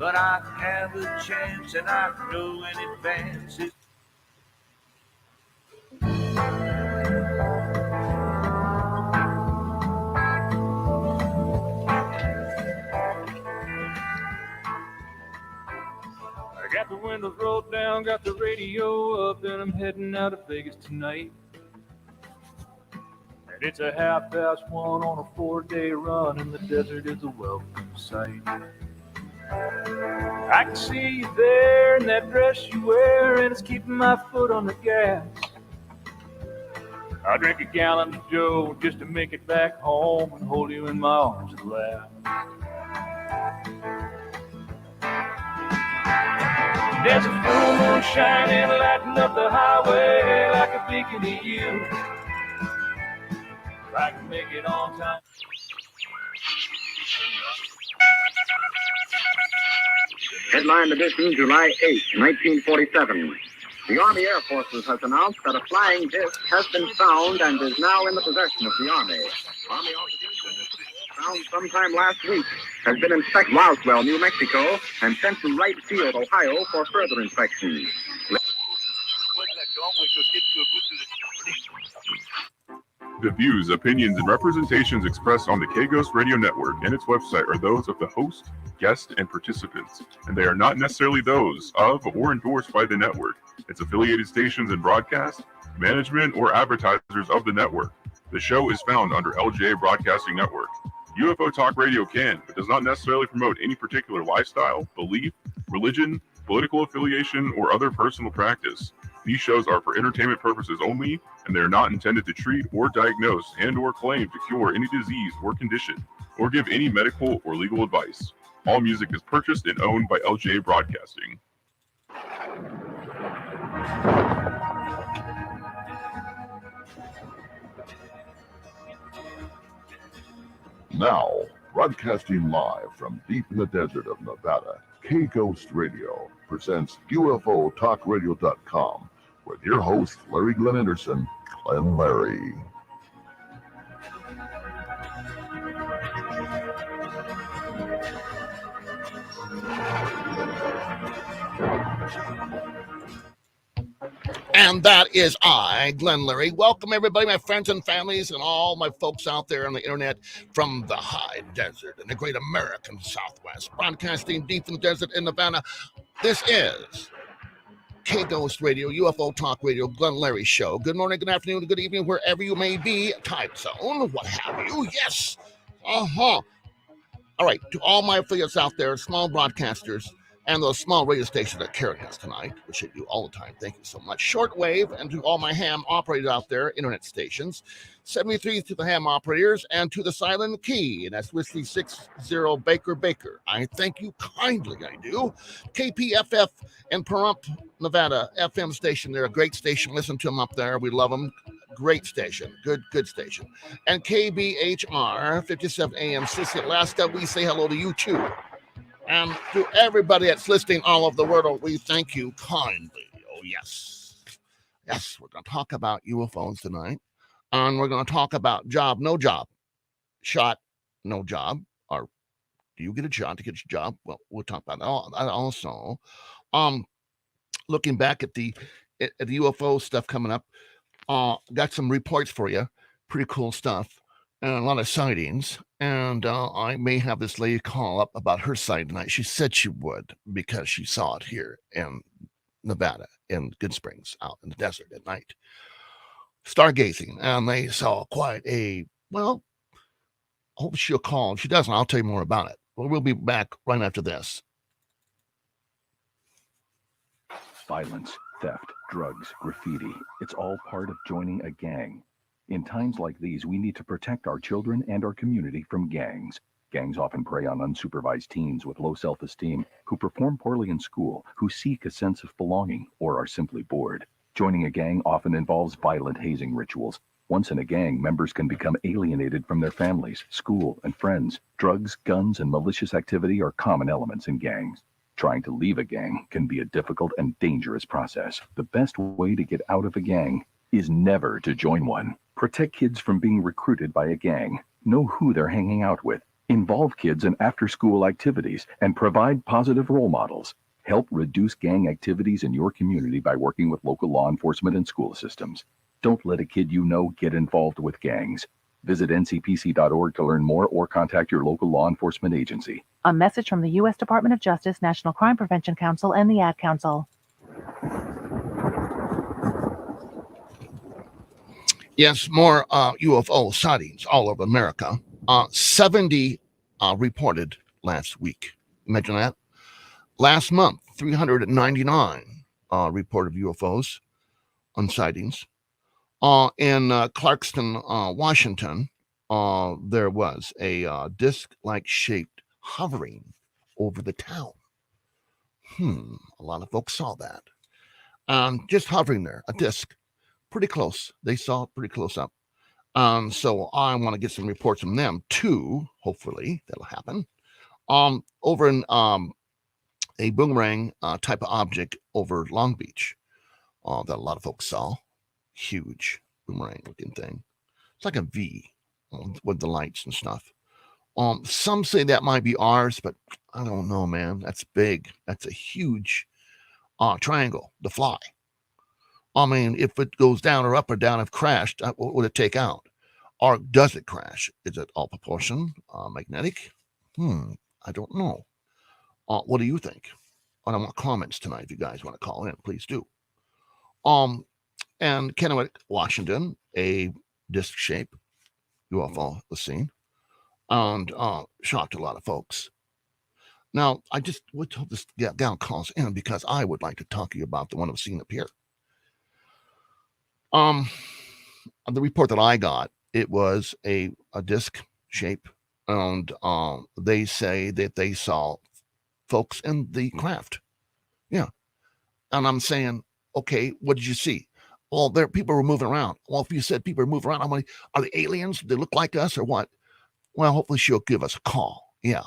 but I have a chance and I know in advance it. I got the windows rolled down, got the radio up, and I'm heading out of Vegas tonight. And it's a 1:30 on a 4-day run, and the desert is a welcome sight. I can see you there in that dress you wear, and it's keeping my foot on the gas. I'll drink a gallon of Joe just to make it back home and hold you in my arms and laugh. There's a full moon shining, lighting up the highway like a beacon to you. If I can make it on time. Headline edition, July 8, 1947. The Army Air Forces has announced that a flying disc has been found and is now in the possession of the Army. Army officers found sometime last week has been inspected in Roswell, New Mexico, and sent to Wright Field, Ohio, for further inspection. The views, opinions, and representations expressed on the K-Ghost Radio Network and its website are those of the host, guests, and participants, and they are not necessarily those of or endorsed by the network, its affiliated stations and broadcast, management, or advertisers of the network. The show is found under LJA Broadcasting Network. UFO Talk Radio can, but does not necessarily promote any particular lifestyle, belief, religion, political affiliation, or other personal practice. These shows are for entertainment purposes only, and they are not intended to treat or diagnose and or claim to cure any disease or condition, or give any medical or legal advice. All music is purchased and owned by LJA Broadcasting. Now, broadcasting live from deep in the desert of Nevada, K-Ghost Radio presents UFOTalkRadio.com with your host, Larry Glenn Anderson, Glenn Larry. And that is I, Glenn Larry. Welcome, everybody, my friends and families, and all my folks out there on the internet from the high desert and the great American Southwest, broadcasting deep in the desert in Nevada. This is K-Ghost Radio, UFO Talk Radio, Glenn Larry Show. Good morning, good afternoon, good evening, wherever you may be, time zone, what have you. Yes. All right, to all my affiliates out there, small broadcasters, and those small radio stations that carry us tonight, which I do all the time. Thank you so much. Shortwave, and to all my ham operators out there, internet stations. 73 to the ham operators, and to the silent key, and that's Whiskey 60 Baker. I thank you kindly, I do. KPFF in Pahrump, Nevada, FM station. They're a great station. Listen to them up there. We love them. Great station. Good station. And KBHR, 57 AM, Sissy, Alaska. We say hello to you, too. And to everybody that's listening all over the world, we thank you kindly. Oh, yes. Yes, we're going to talk about UFOs tonight. And we're going to talk about job, no job. Shot, no job. Or do you get a shot to get a job? Well, we'll talk about that also. Looking back at the UFO stuff coming up, got some reports for you. Pretty cool stuff. And a lot of sightings, and I may have this lady call up about her sighting tonight. She said she would because she saw it here in Nevada, in Good Springs, out in the desert at night. Stargazing, and they saw quite a, well, I hope she'll call. If she doesn't, I'll tell you more about it. Well, we'll be back right after this. Violence, theft, drugs, graffiti, it's all part of joining a gang. In times like these, we need to protect our children and our community from gangs. Gangs often prey on unsupervised teens with low self-esteem, who perform poorly in school, who seek a sense of belonging, or are simply bored. Joining a gang often involves violent hazing rituals. Once in a gang, members can become alienated from their families, school, and friends. Drugs, guns, and malicious activity are common elements in gangs. Trying to leave a gang can be a difficult and dangerous process. The best way to get out of a gang is never to join one. Protect kids from being recruited by a gang. Know who they're hanging out with. Involve kids in after-school activities and provide positive role models. Help reduce gang activities in your community by working with local law enforcement and school systems. Don't let a kid you know get involved with gangs. Visit ncpc.org to learn more or contact your local law enforcement agency. A message from the U.S. Department of Justice, National Crime Prevention Council, and the Ad Council. Yes, more UFO sightings all over America. 70 reported last week. Imagine that. Last month, 399 reported UFOs on sightings. In Clarkston, Washington, there was a disc-like shaped hovering over the town. A lot of folks saw that. Just hovering there, a disc, pretty close. They saw it pretty close up. So I want to get some reports from them too. Hopefully that'll happen. Over in a boomerang type of object over Long Beach that a lot of folks saw. Huge boomerang looking thing. It's like a V with the lights and stuff. Some say that might be ours, but I don't know, man. That's big. That's a huge triangle to fly. I mean, if it goes down or up or down, if crashed, what would it take out? Or does it crash? Is it all propulsion, magnetic? I don't know. What do you think? I want comments tonight. If you guys want to call in, please do. And Kennewick, Washington, a disc shape UFO was seen and shocked a lot of folks. Now, I just would hope this gal calls in because I would like to talk to you about the one I've seen up here. The report that I got, it was a disc shape, and they say that they saw folks in the craft. Yeah. And I'm saying, okay, what did you see? Well, there people were moving around. Well, if you said people are moving around, I'm like, are they aliens? Do they look like us or what? Well, hopefully she'll give us a call. Yeah.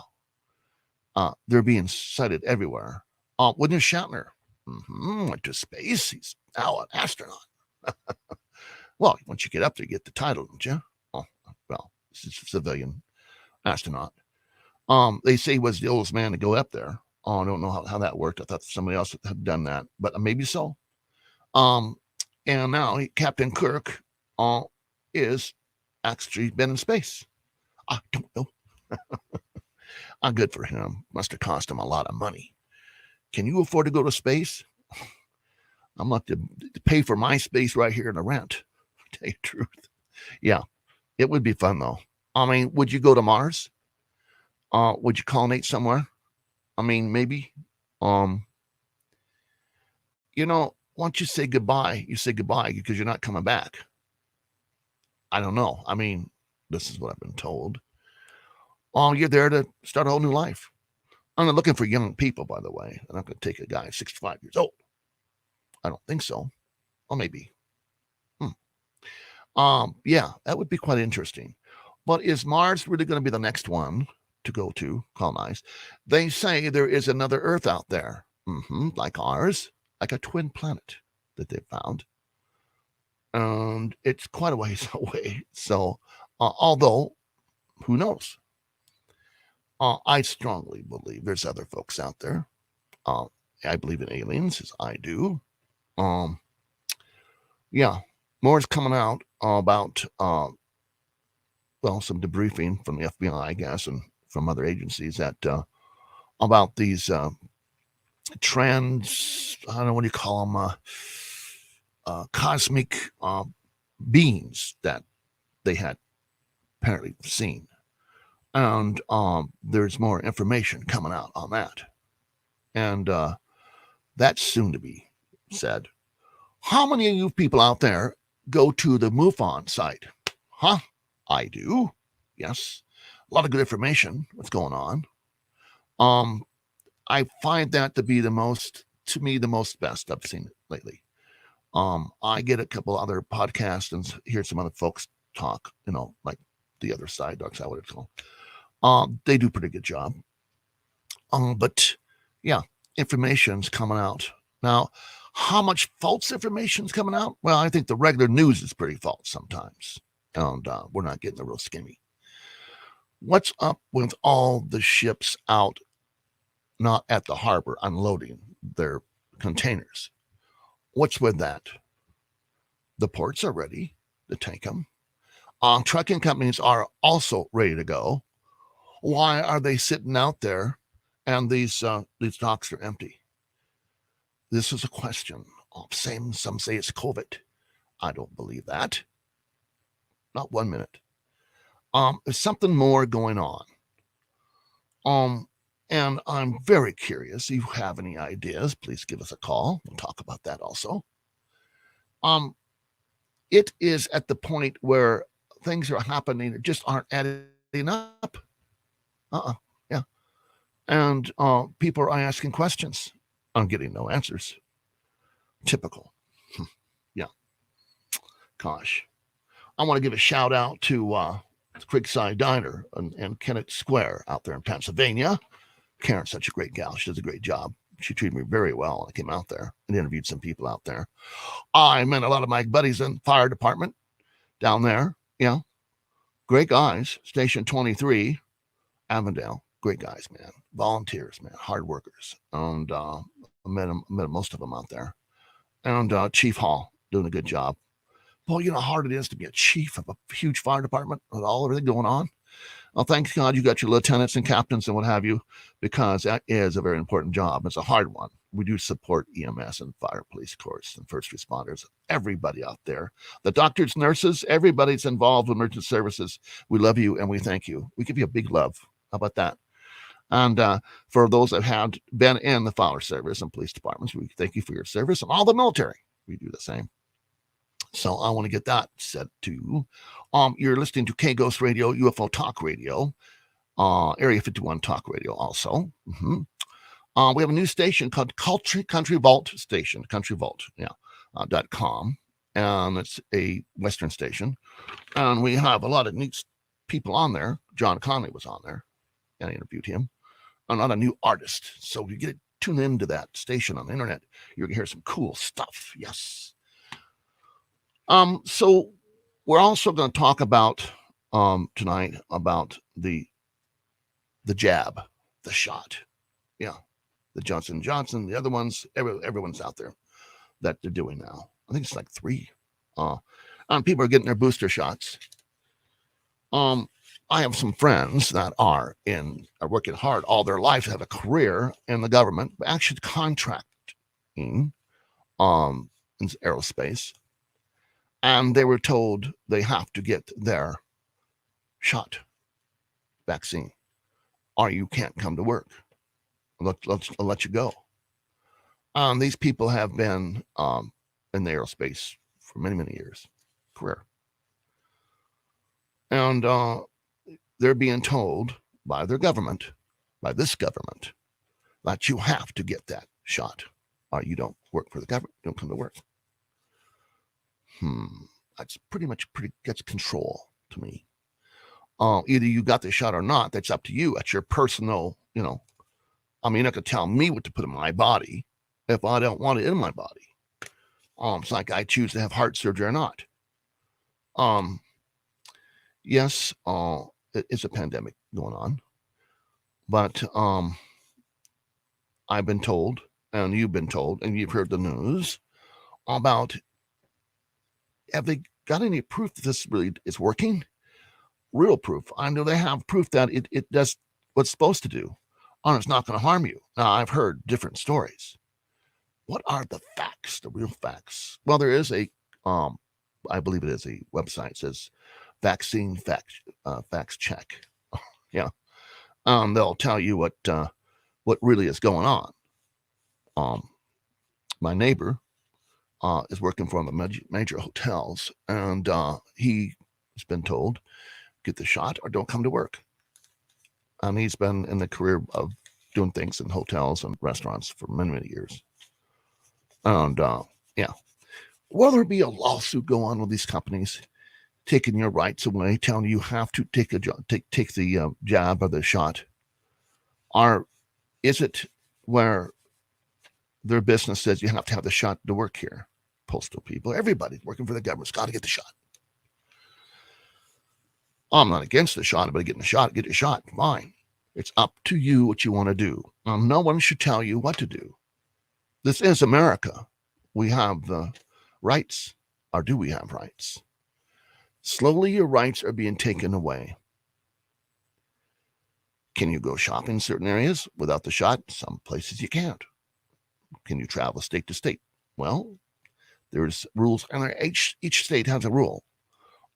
They're being sighted everywhere. William Shatner went to space. He's now an astronaut. Well, once you get up there, you get the title, don't you? Oh, well, this is a civilian astronaut. They say he was the oldest man to go up there. I don't know how that worked. I thought somebody else had done that, but maybe so. And now Captain Kirk is actually been in space. I don't know. Good for him. Must have cost him a lot of money. Can you afford to go to space? I'm going to pay for my space right here in the rent. Tell you the truth. Yeah, it would be fun though. I mean, would you go to Mars? Would you colonate somewhere? I mean, maybe. Once you say goodbye because you're not coming back. I don't know. I mean, this is what I've been told. You're there to start a whole new life. I'm not looking for young people, by the way. I'm not going to take a guy 65 years old. I don't think so. Or maybe. Yeah, that would be quite interesting. But is Mars really going to be the next one to go to colonize? They say there is another Earth out there, like ours, like a twin planet that they found. And it's quite a ways away. So, although, who knows? I strongly believe there's other folks out there. I believe in aliens, as I do. Yeah, more is coming out about, some debriefing from the FBI, I guess, and from other agencies that about these trans, I don't know what do you call them, cosmic beings that they had apparently seen. And there's more information coming out on that. And that's soon to be said. How many of you people out there go to the MUFON site? Huh? I do. Yes. A lot of good information. What's going on? I find that to be the most best I've seen lately. I get a couple other podcasts and hear some other folks talk, like the other side, dark side, what it's called. They do a pretty good job. But yeah, information's coming out. Now, how much false information's coming out? Well, I think the regular news is pretty false sometimes. And we're not getting the real skinny. What's up with all the ships out, not at the harbor, unloading their containers? What's with that? The ports are ready to take them. Trucking companies are also ready to go. Why are they sitting out there and these docks are empty? This is a question. Some say it's COVID. I don't believe that. Not 1 minute. There's something more going on. And I'm very curious. If you have any ideas, please give us a call. We'll talk about that also. It is at the point where things are happening that just aren't adding up. Yeah. And people are asking questions. I'm getting no answers. Typical. Yeah. Gosh. I want to give a shout out to Creekside Diner and Kennett Square out there in Pennsylvania. Karen's such a great gal. She does a great job. She treated me very well when I came out there and interviewed some people out there. I met a lot of my buddies in the fire department down there. Yeah. Great guys. Station 23, Avondale. Great guys, man. Volunteers, man. Hard workers. And I met most of them out there. And Chief Hall doing a good job. Well, you know how hard it is to be a chief of a huge fire department with all everything going on. Well, thank God you got your lieutenants and captains and what have you, because that is a very important job. It's a hard one. We do support EMS and fire, police, course, and first responders. Everybody out there, the doctors, nurses, everybody's involved with emergency services. We love you and we thank you. We give you a big love. How about that? And for those that have been in the fire service and police departments, we thank you for your service, and all the military. We do the same. So I want to get that said too. You're listening to K-Ghost Radio, UFO Talk Radio, Area 51 Talk Radio also. Mm-hmm. We have a new station called Country Vault Station, Country Vault, .com. And it's a Western station. And we have a lot of neat people on there. John Conley was on there, and I interviewed him. A lot of new artists. So you get tune into that station on the internet, you're going to hear some cool stuff. Yes. So we're also going to talk about tonight about the jab, the shot. Yeah. The Johnson & Johnson, the other ones, everyone's out there that they're doing now. I think it's like 3. And people are getting their booster shots. I have some friends that are working hard all their life, have a career in the government, but actually contracting in aerospace. And they were told they have to get their shot vaccine or you can't come to work. I'll let you go. These people have been in the aerospace for many, many years, career. And they're being told by their government, by this government, that you have to get that shot or you don't work for the government, you don't come to work. That's gets control to me. Either you got the shot or not, that's up to you. That's your personal, I mean, you're not going to tell me what to put in my body if I don't want it in my body. It's like I choose to have heart surgery or not. Yes, it's a pandemic going on, but I've been told, and you've been told, and you've heard the news about, have they got any proof that this really is working? Real proof. I know they have proof that it does what's supposed to do. And it's not going to harm you. Now, I've heard different stories. What are the facts, the real facts? Well, there is I believe it is a website. It says Vaccine Facts Check. Yeah. They'll tell you what really is going on. My neighbor is working for one of the major hotels, and he has been told, get the shot or don't come to work. And he's been in the career of doing things in hotels and restaurants for many, many years. And will there be a lawsuit go on with these companies taking your rights away, telling you have to take the jab or the shot? Or is it where their business says you have to have the shot to work here? Postal people, everybody working for the government's got to get the shot. I'm not against the shot, but getting a shot, get a shot. Fine. It's up to you what you want to do. No one should tell you what to do. This is America. We have rights, or do we have rights? Slowly, your rights are being taken away. Can you go shopping in certain areas without the shot? Some places you can't. Can you travel state to state? Well, there's rules, and each state has a rule.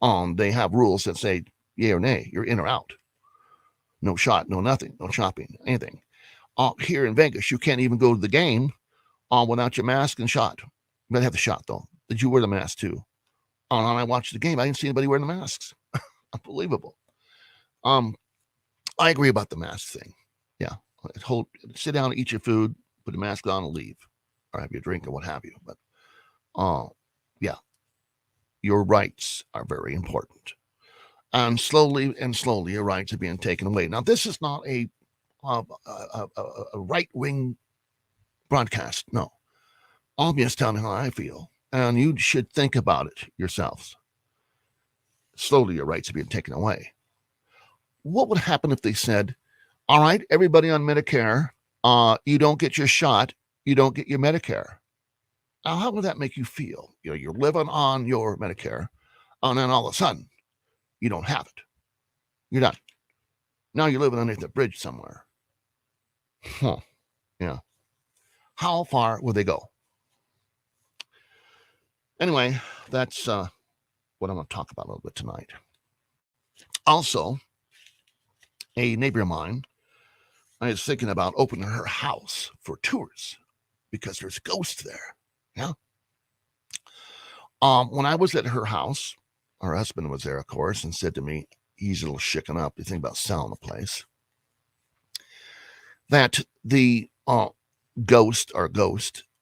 They have rules that say yay or nay, you're in or out. No shot, no nothing, no shopping, anything. Here in Vegas, you can't even go to the game without your mask and shot. You gotta have the shot though. Did you wear the mask too? When I watched the game, I didn't see anybody wearing the masks. Unbelievable. I agree about the mask thing. Yeah, sit down, eat your food, put the mask on, and leave, or have your drink or what have you. But yeah, your rights are very important. And slowly, your rights are being taken away. Now, this is not a right-wing broadcast. No. I'm just telling you how I feel. And you should think about it yourselves. Slowly, your rights are being taken away. What would happen if they said, all right, everybody on Medicare, you don't get your shot, you don't get your Medicare. Now, how would that make you feel? You're living on your Medicare, and then all of a sudden, you don't have it. You're done. Now you're living underneath a bridge somewhere. Yeah. How far will they go? Anyway, that's what I'm going to talk about a little bit tonight. Also, a neighbor of mine, I was thinking about opening her house for tours because there's ghosts there. Yeah. When I was at her house, her husband was there, of course, and said to me, he's a little shaken up. You think about selling the place. That the ghost,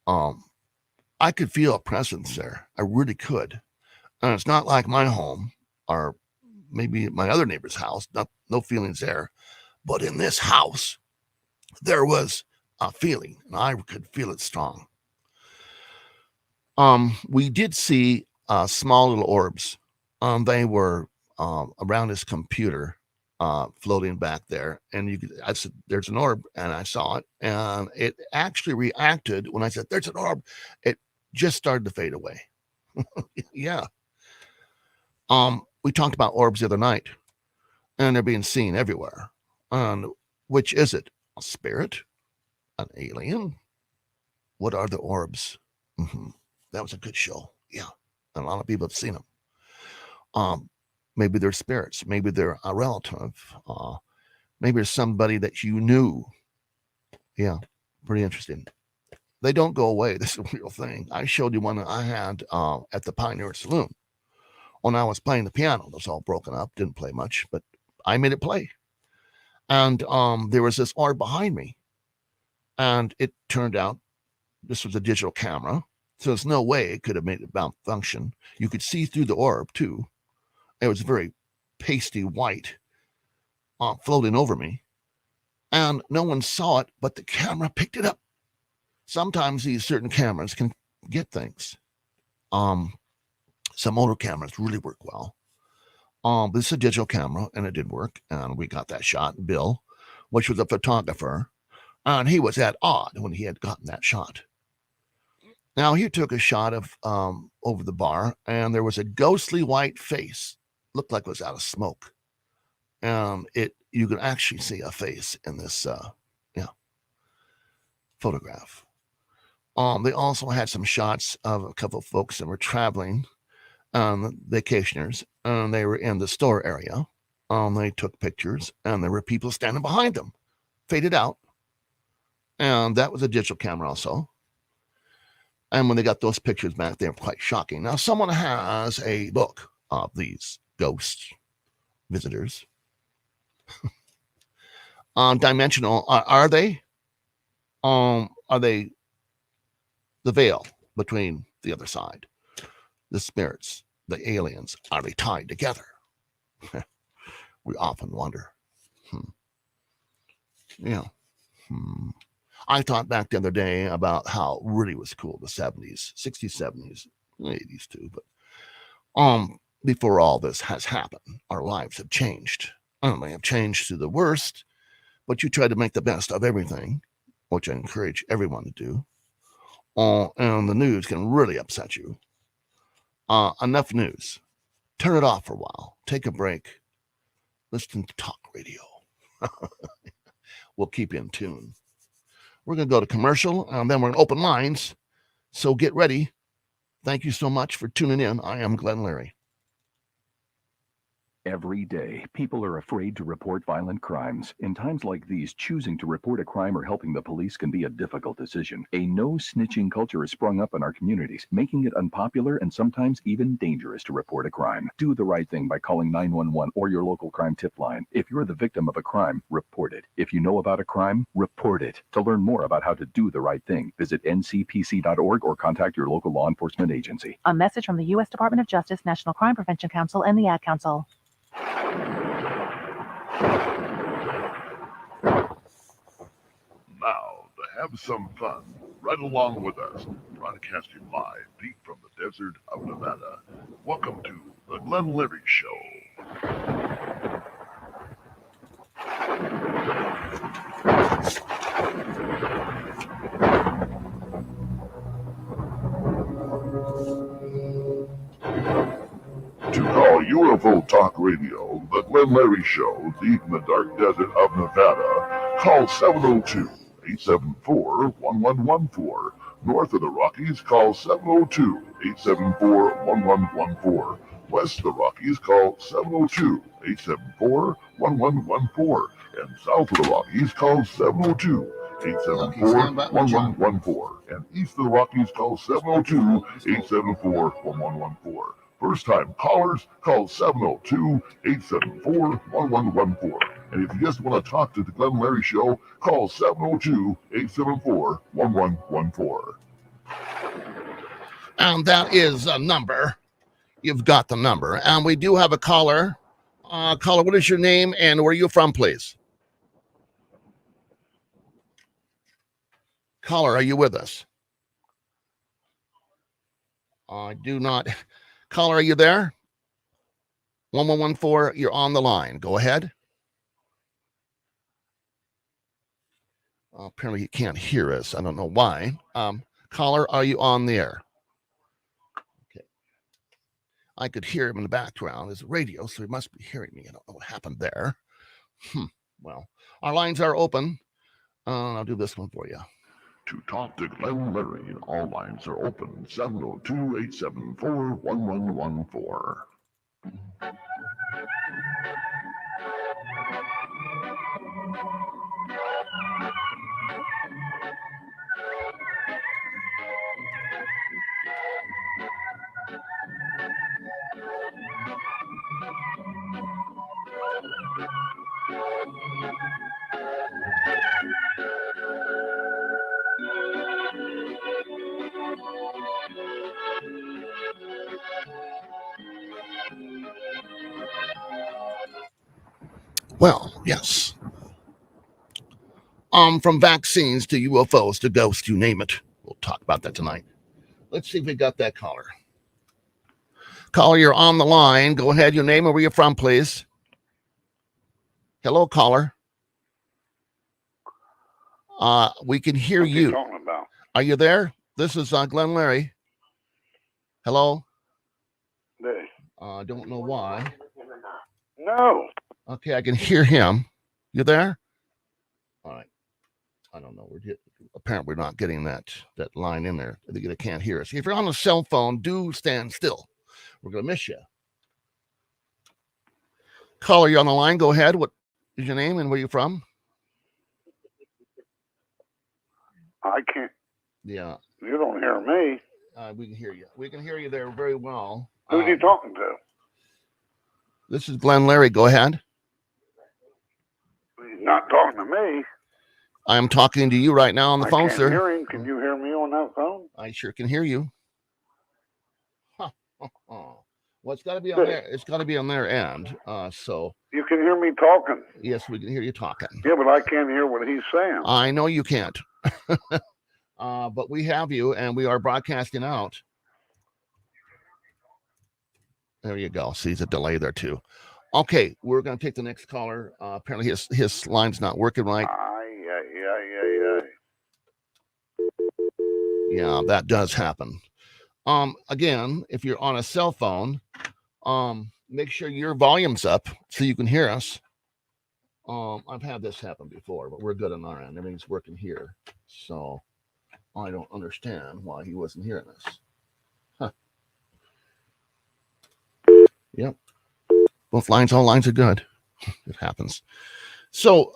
I could feel a presence there. I really could. And it's not like my home or maybe my other neighbor's house. No feelings there. But in this house, there was a feeling, and I could feel it strong. We did see small little orbs. They were around his computer, floating back there, and I said, "There's an orb," and I saw it, and it actually reacted when I said, "There's an orb." It just started to fade away. Yeah. We talked about orbs the other night, and they're being seen everywhere. And which is it? A spirit? An alien? What are the orbs? That was a good show. Yeah. And a lot of people have seen them. Maybe they're spirits. Maybe they're a relative. Maybe it's somebody that you knew. Yeah. Pretty interesting. They don't go away. This is a real thing. I showed you one that I had at the Pioneer Saloon. When I was playing the piano, it was all broken up. Didn't play much, but I made it play. And there was this orb behind me. And it turned out this was a digital camera. So there's no way it could have made it malfunction. You could see through the orb, too. It was very pasty white, floating over me. And no one saw it, but the camera picked it up. Sometimes these certain cameras can get things. Some older cameras really work well. This is a digital camera, and it did work. And we got that shot. Bill, which was a photographer, and he was at awe when he had gotten that shot. Now, he took a shot of over the bar, and there was a ghostly white face. Looked like it was out of smoke. You could actually see a face in this photograph. They also had some shots of a couple of folks that were traveling, vacationers, and they were in the store area. They took pictures, and there were people standing behind them, faded out. And that was a digital camera also. And when they got those pictures back, they were quite shocking. Now, someone has a book of these ghosts, visitors. Dimensional, are they? Are they the veil between the other side? The spirits, the aliens, are they tied together? We often wonder. Yeah. I thought back the other day about how really was cool the 70s, 60s, 70s, 80s too. But before all this has happened, our lives have changed. They have changed to the worst, but you try to make the best of everything, which I encourage everyone to do. And the news can really upset you. Enough news. Turn it off for a while. Take a break. Listen to talk radio. We'll keep you in tune. We're going to go to commercial, and then we're going to open lines. So get ready. Thank you so much for tuning in. I am Glenn Leary. Every day, people are afraid to report violent crimes. In times like these, choosing to report a crime or helping the police can be a difficult decision. A no-snitching culture has sprung up in our communities, making it unpopular and sometimes even dangerous to report a crime. Do the right thing by calling 911 or your local crime tip line. If you're the victim of a crime, report it. If you know about a crime, report it. To learn more about how to do the right thing, visit ncpc.org or contact your local law enforcement agency. A message from the U.S. Department of Justice, National Crime Prevention Council, and the Ad Council. Now, to have some fun, right along with us, broadcasting live deep from the desert of Nevada. Welcome to the Glenn Leary Show. To call UFO Talk Radio, the Glenn Leary Show, deep in the dark desert of Nevada, call 702-874-1114. North of the Rockies, call 702-874-1114. West of the Rockies, call 702-874-1114. And south of the Rockies, call 702-874-1114. And east of the Rockies, call 702-874-1114. First time callers, call 702-874-1114. And if you just want to talk to the Glenn Leary Show, call 702-874-1114. And that is a number. You've got the number. And we do have a caller. Caller, what is your name and where are you from, please? Caller, are you with us? I do not. Caller, are you there? 1114, you're on the line. Go ahead. Apparently he can't hear us. I don't know why. Caller, are you on the air? Okay. I could hear him in the background. There's a radio, so he must be hearing me. I don't know what happened there. Well, our lines are open. I'll do this one for you. To talk to Glenn Leary, all lines are open. 702-874-1114. Well, yes. From vaccines to UFOs to ghosts, you name it. We'll talk about that tonight. Let's see if we got that caller. Caller, you're on the line. Go ahead. Your name and where you're from, please. Hello, caller. We can hear What you. are you talking about? Are you there? This is Glenn Leary. Hello? This. I don't know why. No. Okay, I can hear him. You there? All right. I don't know. Apparently we're not getting that line in there. They can't hear us. If you're on a cell phone, do stand still. We're going to miss you. Caller, you on the line. Go ahead. What is your name and where you from? I can't. Yeah. You don't hear me. We can hear you. We can hear you there very well. Who's he talking to? This is Glenn Leary. Go ahead. He's not talking to me. I'm talking to you right now on the phone, can't sir. Hear him. Can you hear me on that phone? I sure can hear you. Well, it's got to be on there. It's got to be on their end. So you can hear me talking. Yes, we can hear you talking. Yeah, but I can't hear what he's saying. I know you can't. But we have you, and we are broadcasting out. There you go. See, there's a delay there too. Okay, we're going to take the next caller. Apparently his line's not working right. Yeah, that does happen. Again, if you're on a cell phone, make sure your volume's up so you can hear us. I've had this happen before, but we're good on our end. Everything's working here. So I don't understand why he wasn't hearing us. Huh. Yep. Both lines, all lines are good. It happens. So,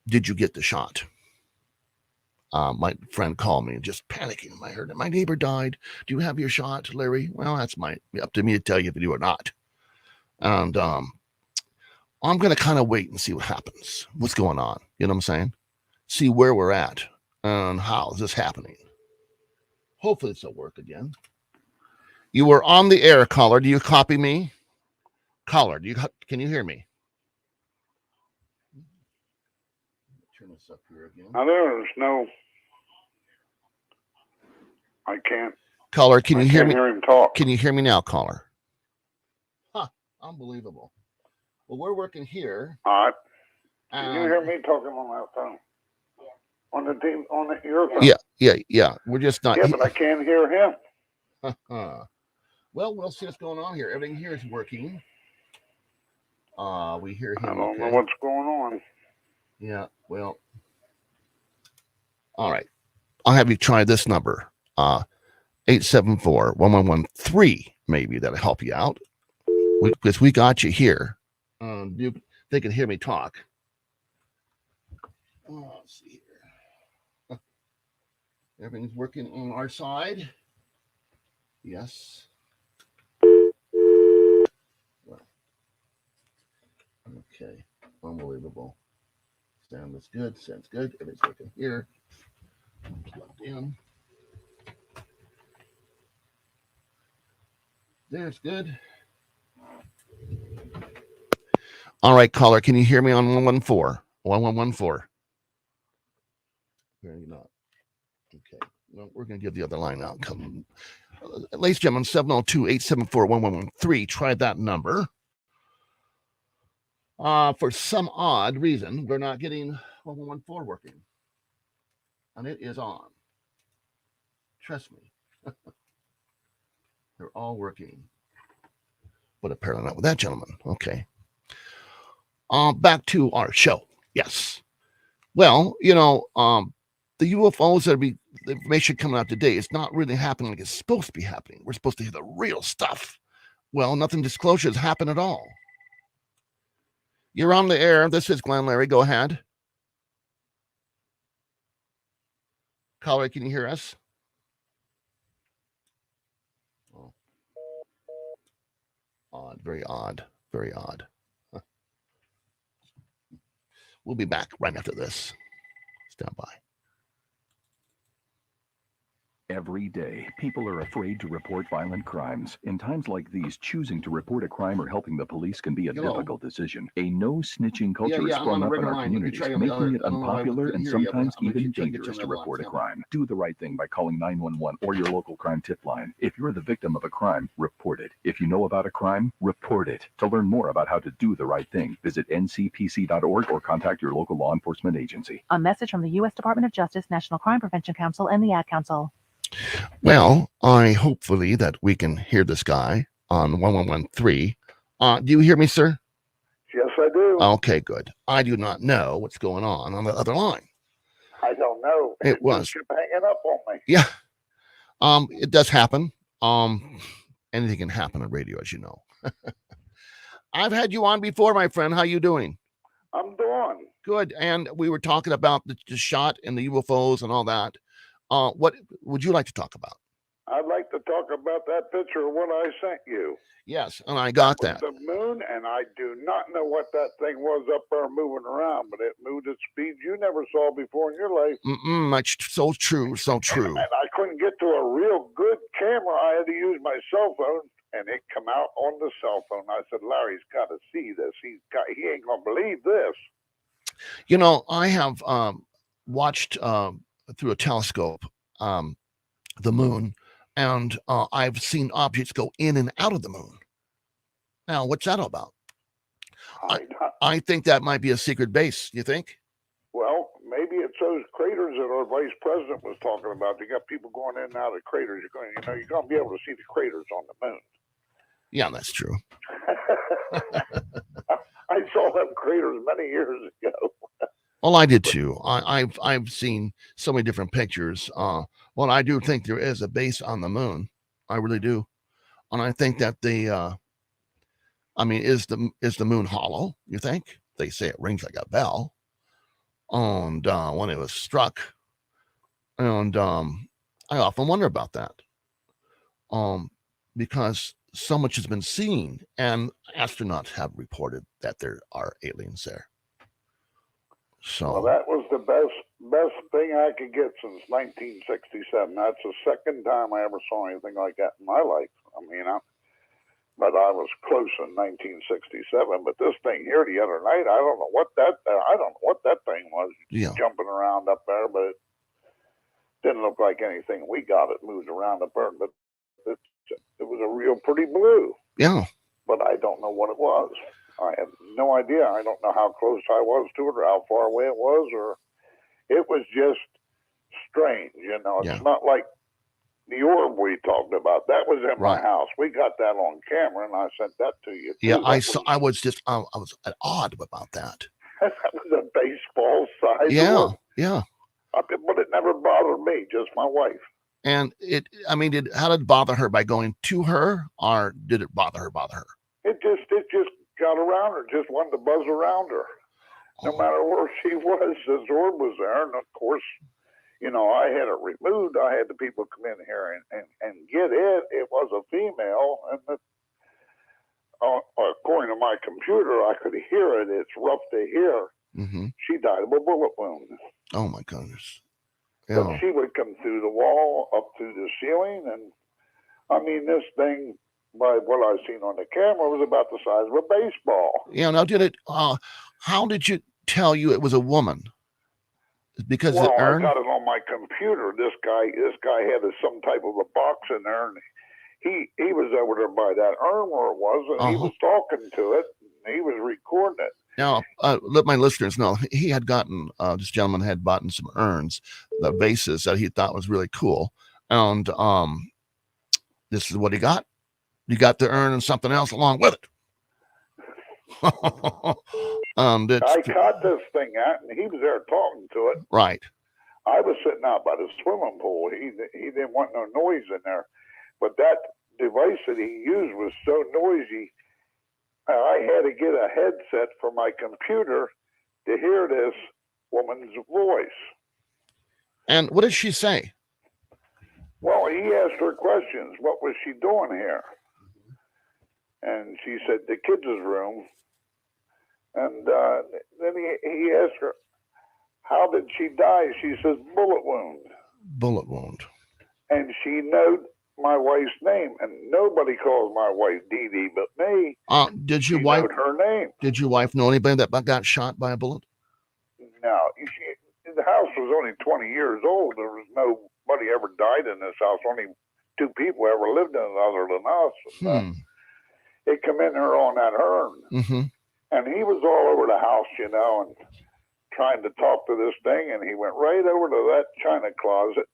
did you get the shot? My friend called me just panicking. I heard that my neighbor died. Do you have your shot, Larry? Well, that's up to me to tell you if you do or not. And I'm going to kind of wait and see what happens. What's going on? You know what I'm saying? See where we're at and how is this happening. Hopefully this will work again. You were on the air, caller. Do you copy me? Caller, can you hear me? Turn this up here again. Now there's no. I can't. Caller, can you hear me? Hear him talk. Can you hear me now, caller? Huh, unbelievable. Well, we're working here. All right. Can you hear me talking on that phone? On the team, your phone? Yeah. We're just not. Yeah, but I can't hear him. Well, we'll see what's going on here. Everything here is working. We hear him. I don't know what's going on. Yeah, well. All right. I'll have you try this number. 874-1113. Maybe that'll help you out. Because we got you here. They can hear me talk. Let's see here. Everything's working on our side. Yes. Okay. Unbelievable. Sound is good. Sounds good. Everything's working here. Plugged in. There's good. All right, caller. Can you hear me on 114? 1114. Very not. Okay. Well, we're going to give the other line out. Come, ladies and gentlemen, 702-874-1113. Try that number. For some odd reason, we're not getting 1114 working. And it is on. Trust me. They're all working. But apparently not with that gentleman. Okay. Back to our show. Yes. Well, the UFOs that the information coming out today is not really happening like it's supposed to be happening. We're supposed to hear the real stuff. Well, nothing disclosure has happened at all. You're on the air. This is Glenn Larry. Go ahead. Caller, can you hear us? Oh. Odd. Very odd. Very odd. Huh. We'll be back right after this. Stand by. Every day, people are afraid to report violent crimes. In times like these, choosing to report a crime or helping the police can be a difficult decision. A no-snitching culture has sprung up in our communities, making it unpopular and sometimes even dangerous to report a crime. Do the right thing by calling 911 or your local crime tip line. If you're the victim of a crime, report it. If you know about a crime, report it. To learn more about how to do the right thing, visit ncpc.org or contact your local law enforcement agency. A message from the U.S. Department of Justice, National Crime Prevention Council, and the Ad Council. Well, hopefully that we can hear this guy on 1113. Do you hear me, sir? Yes, I do. Okay, good. I do not know what's going on the other line. I don't know. It was. Keep hanging up on me. Yeah. It does happen. Anything can happen on radio, as you know. I've had you on before, my friend. How you doing? I'm doing good. And we were talking about the shot and the UFOs and all that. What would you like to talk about? I'd like to talk about that picture of what I sent you. Yes, and I got that. The moon, and I do not know what that thing was up there moving around, but it moved at speeds you never saw before in your life. That's so true, so true. And I couldn't get to a real good camera. I had to use my cell phone, and it come out on the cell phone. I said, Larry's got to see this. He ain't going to believe this. I have watched through a telescope the moon And I've seen objects go in and out of the moon. Now, what's that all about? I think that might be a secret base. You think? Well, maybe it's those craters that our vice president was talking about. You got people going in and out of craters. You're going to be able to see the craters on the moon. Yeah, that's true. I saw them craters many years ago. Well, I did too. I've seen so many different pictures. Well, I do think there is a base on the moon. I really do, and I think that is the moon hollow? You think? They say it rings like a bell. And when it was struck, and I often wonder about that, because so much has been seen, and astronauts have reported that there are aliens there. So well, that was the best thing I could get since 1967. That's the second time I ever saw anything like that in my life. But I was close in 1967. But this thing here the other night, I don't know what that thing was. Yeah. Jumping around up there, but it didn't look like anything we got. It moved around up there, but it was a real pretty blue. Yeah. But I don't know what it was. I have no idea. I don't know how close I was to it or how far away it was, or it was just strange. It's not like the orb we talked about. That was in my house. We got that on camera, and I sent that to you. Yeah, I was awed about that. That was a baseball size. Yeah, yeah. But it never bothered me, just my wife. And how did it bother her? By going to her, or did it bother her? It just got around her, just wanted to buzz around her. No matter where she was, this orb was there. And of course, I had it removed. I had the people come in here and get it. It was a female. And according to my computer, I could hear it. It's rough to hear. Mm-hmm. She died of a bullet wound. Oh, my goodness. Yeah. But she would come through the wall, up through the ceiling. And, this thing, by what I've seen on the camera, was about the size of a baseball. Yeah. Now, how did you tell you it was a woman? Because I urn? got it on my computer. This guy had some type of a box in there, and he was over there by that urn where it was, and he was talking to it, and he was recording it. Now, let my listeners know, he had gotten, this gentleman had bought some urns, the vases that he thought was really cool, and this is what he got. He got the urn and something else along with it. I caught this thing out, and he was there talking to it. Right. I was sitting out by the swimming pool. He didn't want no noise in there, but that device that he used was so noisy. I had to get a headset for my computer to hear this woman's voice. And what did she say? Well, he asked her questions. What was she doing here? And she said, the kids' room. And then he asked her, how did she die? She says, bullet wound. Bullet wound. And she knowed my wife's name, and nobody calls my wife Dee Dee but me. Did your she wife knowed her name? Did your wife know anybody that got shot by a bullet? No. The house was only 20 years old. There was nobody ever died in this house. Only 2 people ever lived in it other than us. It come in her on that urn. Mm-hmm. And he was all over the house, and trying to talk to this thing, and he went right over to that china closet.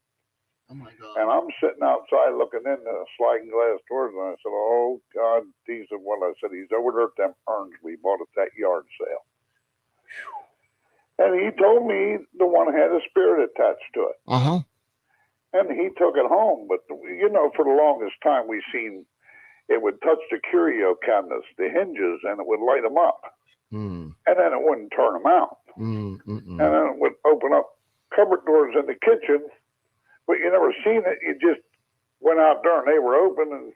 Oh, my God. And I'm sitting outside looking in the sliding glass doors, and I said, oh, God, these are what I said. He's over there at them urns we bought at that yard sale. And he told me the one had a spirit attached to it. Uh-huh. And he took it home. But, for the longest time, we seen it would touch the curio cabinets, the hinges, and it would light them up. Mm. And then it wouldn't turn them out. And then it would open up cupboard doors in the kitchen, but you never seen it. You just went out there and they were open, and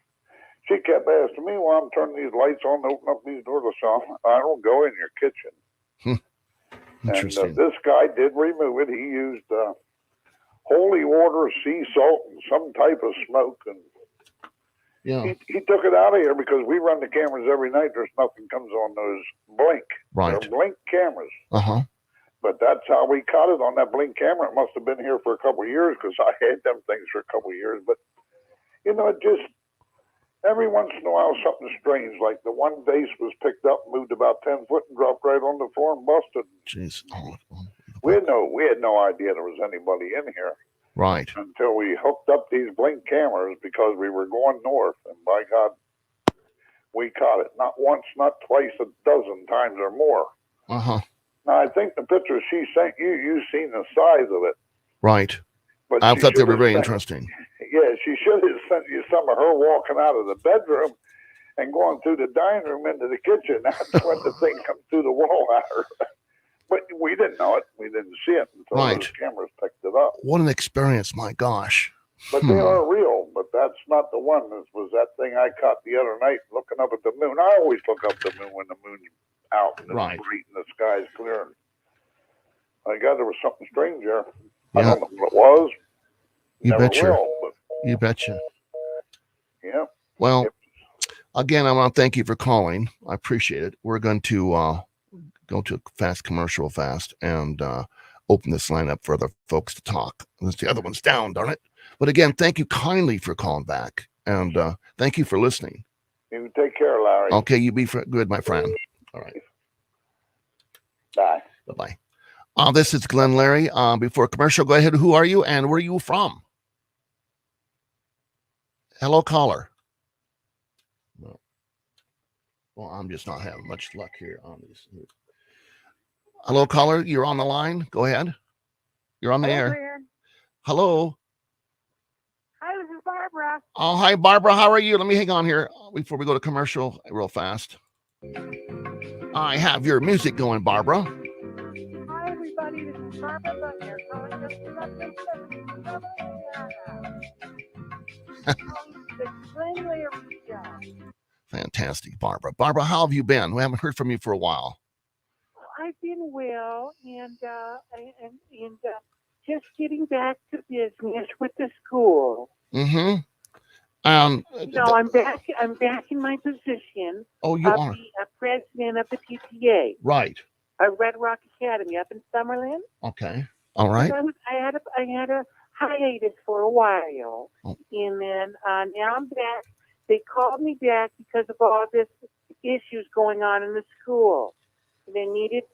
she kept asking me, well, I'm turning these lights on to open up these doors. I don't go in your kitchen. Interesting. And this guy did remove it. He used holy water, sea salt, and some type of smoke, and he took it out of here because we run the cameras every night. There's nothing comes on those blink. Right. They're blink cameras. Uh-huh. But that's how we caught it on that blink camera. It must have been here for a couple of years because I had them things for a couple of years. But You know, it just every once in a while something strange. Like the one vase was picked up, moved about 10 foot, and dropped right on the floor and busted. Jeez. We had no idea there was anybody in here. Right. Until we hooked up these blink cameras because we were going north, and by God, we caught it. Not once, not twice, a dozen times or more. Uh-huh. Now, I think the pictures she sent you, you've seen the size of it. Right. But I thought they were very sent, interesting. Yeah, she should have sent you some of her walking out of the bedroom and going through the dining room into the kitchen. That's when the thing comes through the wall at her. But we didn't know it. We didn't see it until those cameras picked it up. What an experience, my gosh. But they are real, but that's not the one. This was that thing I caught the other night looking up at the moon. I always look up the moon when the moon's out and it's bright and the sky's clear. I got there was something strange there. Yeah. I don't know what it was. You betcha. You betcha. Yeah. Well, again, I want to thank you for calling. I appreciate it. We're going to go to a fast commercial and open this line up for other folks to talk. The other one's down, darn it. But again, thank you kindly for calling back, and thank you for listening. You take care, Larry. Okay, you be good, my friend. All right. Bye. Bye-bye. This is Glenn Larry. Before commercial, go ahead. Who are you, and where are you from? Hello, caller. Well, I'm just not having much luck here on these. Hello, caller. You're on the line. Go ahead. You're on the air. Glenn. Hello. Hi, this is Barbara. Oh, hi, Barbara. How are you? Let me hang on here before we go to commercial real fast. I have your music going, Barbara. Hi, everybody. This is Barbara Bunner calling us the Glenn Larry Show. Fantastic, Barbara. Barbara, how have you been? We haven't heard from you for a while. I've been well, and just getting back to business with the school. Mm-hmm. I'm back in my position. Oh, you are the president of the PTA. Right. Red Rock Academy up in Summerlin. Okay. All right. So I had a hiatus for a while, and then now I'm back. They called me back because of all this issues going on in the school. They needed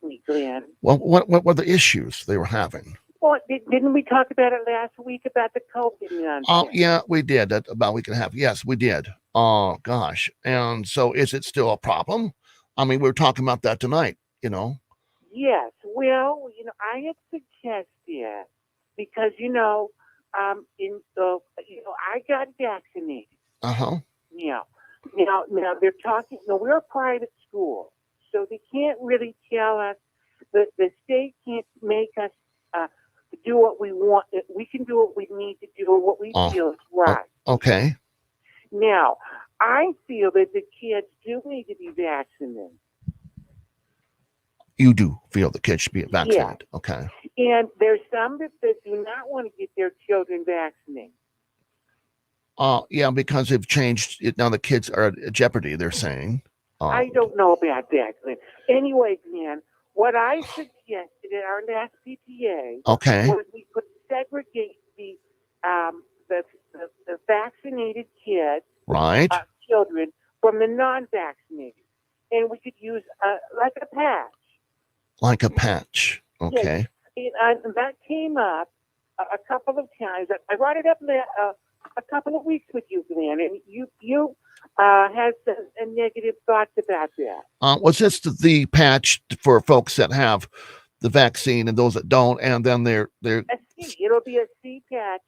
me, Glenn. Well, what were the issues they were having? Well, didn't we talk about it last week about the COVID nonsense? Oh, yeah, we did. About a week and a half. Yes, we did. Oh, gosh. And so is it still a problem? I mean, we were talking about that tonight, Yes. Well, I had suggested because, I got vaccinated. Uh-huh. Now they're talking, we're a private school, so they can't really tell us, the state can't make us do what we want. We can do what we need to do or what we feel is right. Okay. Now, I feel that the kids do need to be vaccinated. You do feel the kids should be vaccinated. Yeah. Okay. And there's some that do not want to get their children vaccinated. Yeah, because they've changed it. Now the kids are at jeopardy, they're saying. I don't know about that, Glenn. Anyway, Glenn, what I suggested at our last PTA was we could segregate the vaccinated kids, children, from the non-vaccinated. And we could use like a patch. Like a patch. Okay. Yes. And that came up a couple of times. I brought it up a couple of weeks with you, Glenn, and you had some negative thoughts about that. Was this the patch for folks that have the vaccine and those that don't, and then they're a C. It'll be a C patch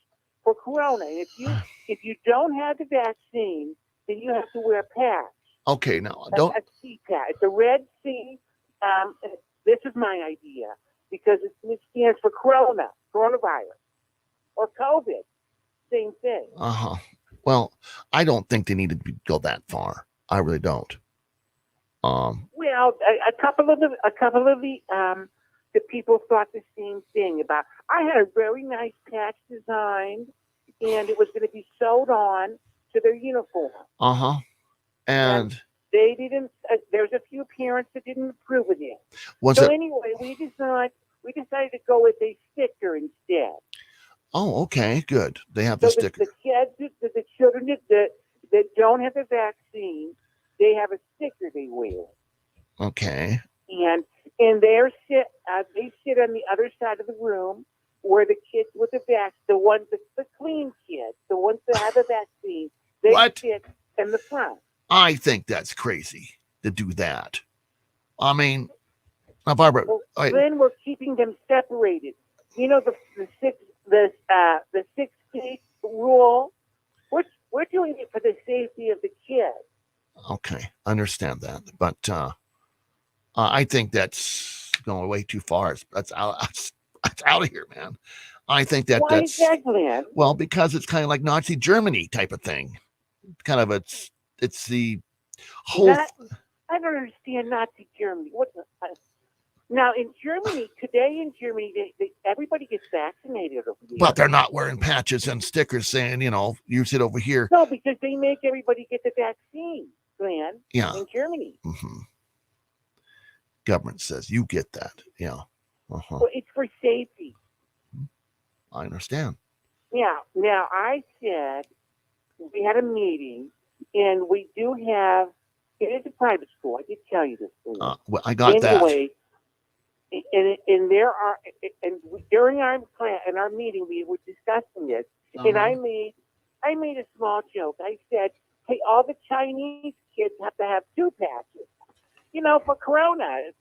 for Corona. If you don't have the vaccine, then you have to wear a patch. Okay, now a C patch. It's a red C. This is my idea because it stands for coronavirus, or COVID. Same thing. Uh-huh. Well, I don't think they need to go that far. I really don't. Well, a couple of the people thought the same thing about. I had a very nice patch designed, and it was going to be sewed on to their uniform. Uh-huh. And they didn't. There's a few parents that didn't approve of it. Anyway, we decided to go with a sticker instead. Oh, okay, good. They have the sticker. kids, the children that don't have the vaccine, they have a sticker they wear. Okay. And they sit on the other side of the room where the kids with the the clean kids, the ones that have the vaccine, they sit in the front. I think that's crazy to do that. I mean, now, Barbara, then we're keeping them separated. You know the 6 feet rule. We're doing it for the safety of the kids. Okay, I understand that, but I think that's going way too far. That's out of here, man. I think that's is that, Glenn? Well, because it's kind of like Nazi Germany type of thing. Kind of it's the whole. I don't understand Nazi Germany. Now in Germany today, everybody gets vaccinated over here. But they're not wearing patches and stickers saying, use it over here. No, because they make everybody get the vaccine, Glenn. Yeah. In Germany. Mm-hmm. Government says you get that. Yeah. Uh-huh. Well, it's for safety. I understand. Yeah. Now I said we had a meeting, and we do have. It is a private school. I did tell you this. Well, I got that. Anyway, and there are, and during our class in our meeting, we were discussing this, and I made a small joke. I said, "Hey, all the Chinese kids have to have 2 patches, for Corona."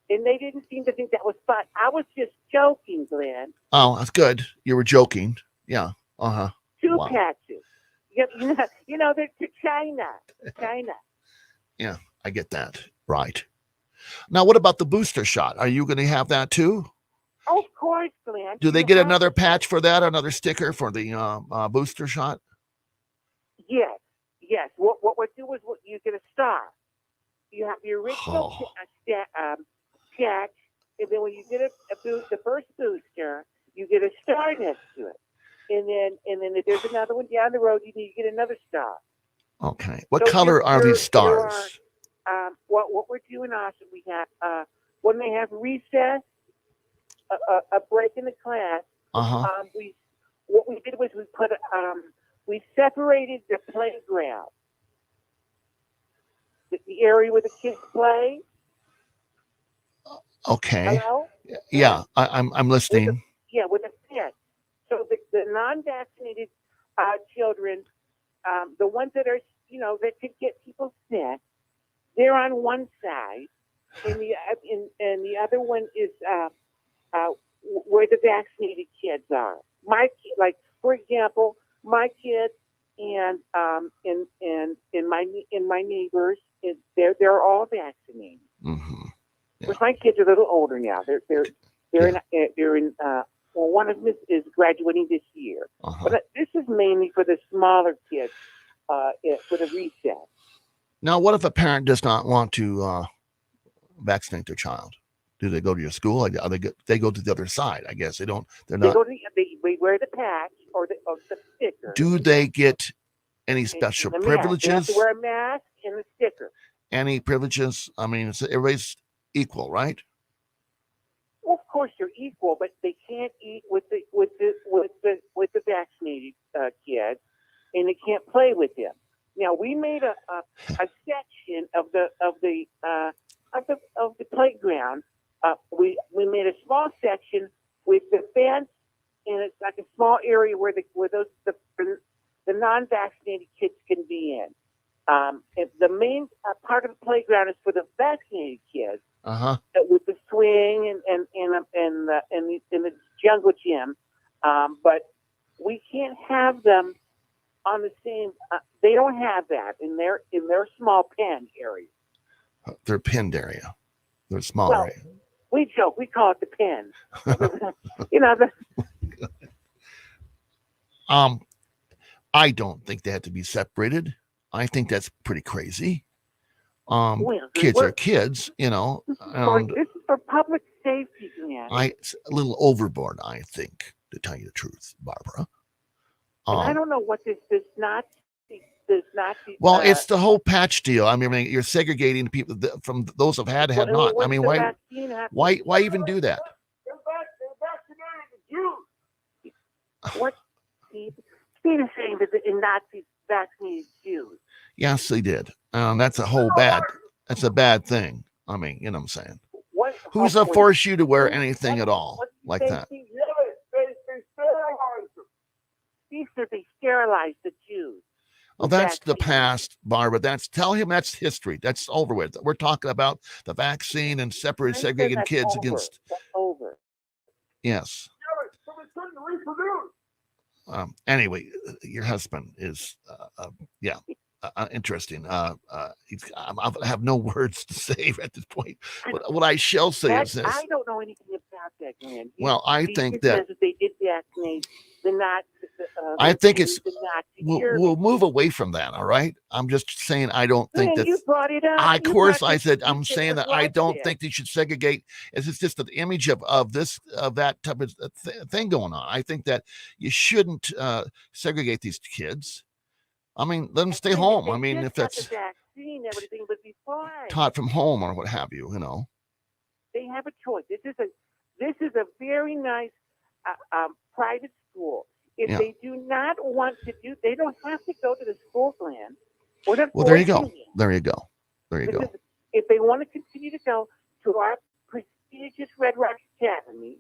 And they didn't seem to think that was fun. I was just joking, Glenn. Oh, that's good. You were joking. Yeah. 2 patches. They're to China. Yeah, I get that. Right. Now, what about the booster shot? Are you going to have that too? Oh, of course, Glenn. Do they get another patch for that? Another sticker for the booster shot? Yes. What we do is you get a star. You have the original patch, and then when you get the first booster, you get a star next to it. And then if there's another one down the road, you need to get another star. Okay. What color are these stars? What we're doing also, we have when they have recess, a break in the class. What we did was we separated the playground, the area where the kids play. Okay. Hello? Yeah, I'm listening. With a fence. So the non-vaccinated children, the ones that are that could get people sick, they're on one side, and the other one is where the vaccinated kids are. For example, my kids and my neighbors, they're all vaccinated. Mm-hmm. Yeah. But my kids are a little older now. They're in. Well, one of them is graduating this year, but this is mainly for the smaller kids for the recess. Now, what if a parent does not want to vaccinate their child? Do they go to your school? They go to the other side? I guess they don't. They're not. They wear the patch or the sticker. Do they get any special privileges? They have to wear a mask and a sticker. Any privileges? I mean, everybody's equal, right? Well, of course you're equal, but they can't eat with the vaccinated kids, and they can't play with them. Now we made a section of the playground. We made a small section with the fence, and it's like a small area where the non-vaccinated kids can be in. And the main part of the playground is for the vaccinated kids. With the swing and the jungle gym, but we can't have them on the same. They don't have that in their small pen area. Their pinned area, their small area. We joke. We call it the pen. I don't think they have to be separated. I think that's pretty crazy. Kids are kids, And this is for public safety, man. It's a little overboard, I think, to tell you the truth, Barbara. I don't know what this does not. Well, it's the whole patch deal. I mean, you're segregating people from those who've had not. I mean, why even do that? What, Steve? Nazis vaccinated Jews. Yes, they did. That's a bad thing. I mean, you know what I'm saying? Who's to force you to wear anything at all like that? They sterilized them. These are they sterilized the Jews. Oh, that's the past, Barbara. Tell him that's history. That's over with. We're talking about the vaccine and segregating kids against. That's over. Yes. So they couldn't reproduce. Anyway, your husband is, interesting. I have no words to say at this point. But what I shall say is this. I don't know anything about that, man. Well, I think that they did vaccinate the Nazis. I think we'll move away from that. All right. I'm just saying I don't think that. You brought it up. I'm saying that I don't think they should segregate. It's just the image of that type of thing going on. I think that you shouldn't segregate these kids. I mean, let them stay home. I mean, if that's vaccine, everything would be fine. Taught from home or what have you, you know. They have a choice. This is a very nice private school. If they do not want to they don't have to go to the school plan. Well, there you go. There you go. If they want to continue to go to our prestigious Red Rock Academy,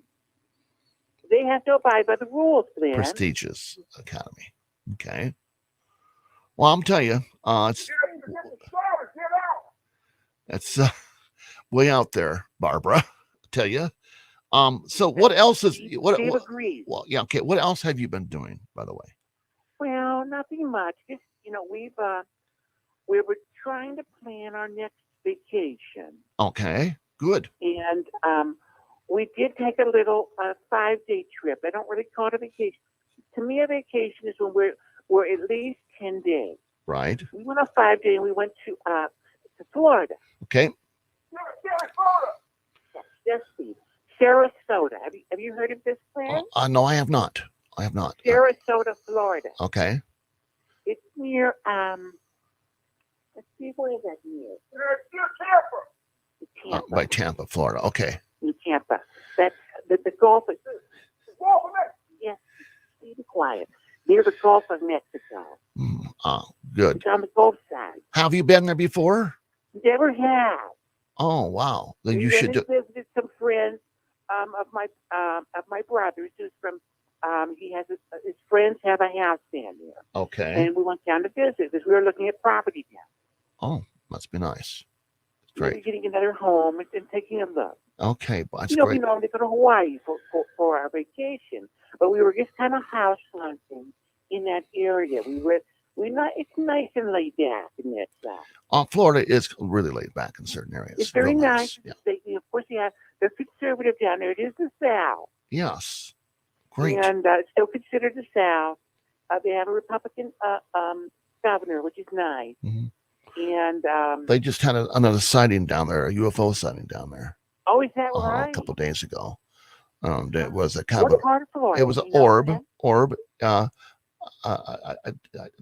they have to abide by the rules, Glenn. Prestigious Academy. Okay. Well, I'm telling you, it's way out there, Barbara. I tell you. So what else is what? Agrees. Well, yeah, okay. What else have you been doing, by the way? Well, nothing much. Just we were trying to plan our next vacation. Okay, good. And we did take a little 5-day trip. I don't really call it a vacation. To me, a vacation is when we're at least 10 days. Right. We went on 5 day and we went to Florida. Okay. Yes, Steve. Sarasota. Have you heard of this plan? No, I have not. Sarasota, Florida. Okay. It's near let's see, where is that near? Tampa. By Tampa, Florida. Okay. In Tampa. That's the Gulf of Yes. Be quiet. Near the Gulf of Mexico. Good. It's on the Gulf side. Have you been there before? Never have. Oh, wow. Then you should visited some friends of my brother's who's from he has his friends have a house down there. Okay. And we went down to visit because we were looking at property down. Oh, must be nice. Great. We're getting another home and taking a look. Okay, well, that's great. We normally go to Hawaii for our vacation, but we were just kind of house hunting in that area. It's nice and laid back in that side. Florida is really laid back in certain areas. It's very nice. Yeah. Of course, they're conservative down there. It is the South. Yes. Great. And still considered the South. They have a Republican governor, which is nice. Mm-hmm. And they just had another sighting down there, a UFO sighting down there. Oh, is that right? A couple of days ago. It was a kind of part of Florida? It was an orb.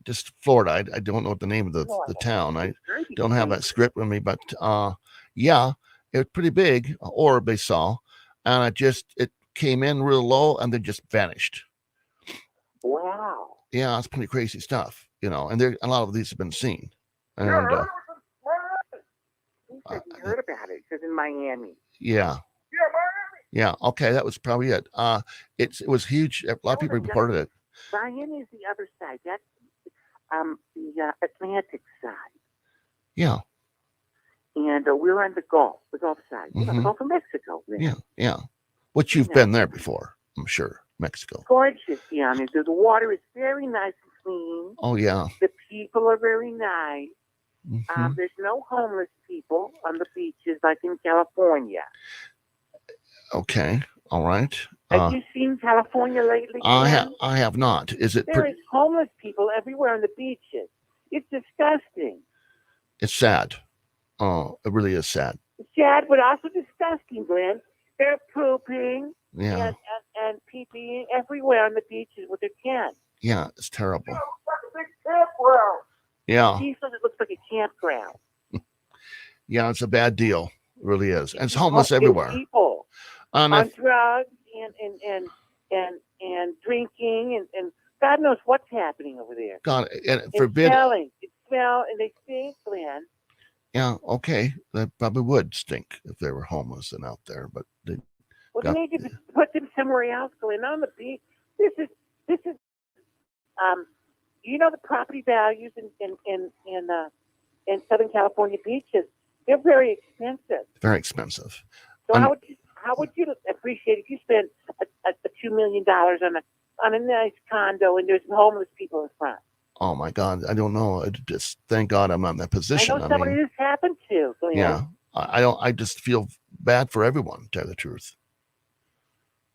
Just Florida. I don't know what the name of the town. I don't have that script with me, but yeah, it was pretty big orb they saw, and it came in real low and then just vanished. Wow. Yeah, it's pretty crazy stuff, and a lot of these have been seen. And you heard about it. It's in Miami. Yeah. Yeah. Okay, that was probably it. It was huge. A lot of people reported it. Miami is the other side. That's the Atlantic side. Yeah. And we're on the Gulf side. Mm-hmm. The Gulf of Mexico. Really. Yeah. Which you've been there before, I'm sure. Mexico. Gorgeous down there. The water is very nice and clean. Oh, yeah. The people are very nice. Mm-hmm. There's no homeless people on the beaches like in California. Okay. All right. Have you seen California lately? I have not. Is it? There is homeless people everywhere on the beaches. It's disgusting. It's sad. Oh, it really is sad. It's sad, but also disgusting, Glenn. They're pooping and pee-peeing everywhere on the beaches with their cans. Yeah, it's terrible. It looks like a big campground. Yeah. He says it looks like a campground. Yeah, it's a bad deal. It really is. And it's homeless everywhere. People on drugs and drinking and God knows what's happening over there. God, and It's forbid. smelling. It smell, and they stink, Glenn. Yeah, okay, that probably would stink if they were homeless and out there, but they Well, got, they need to put them somewhere else, Glenn. On the beach. This is you know, the property values in Southern California beaches, they're very expensive. very expensive. So how would you appreciate if you spent a $2 million on a nice condo and there's homeless people in front? Oh my God, I don't know. Just thank God I'm not in that position. I know somebody this happened to, Glenn. Yeah, I don't. I just feel bad for everyone, to tell you the truth.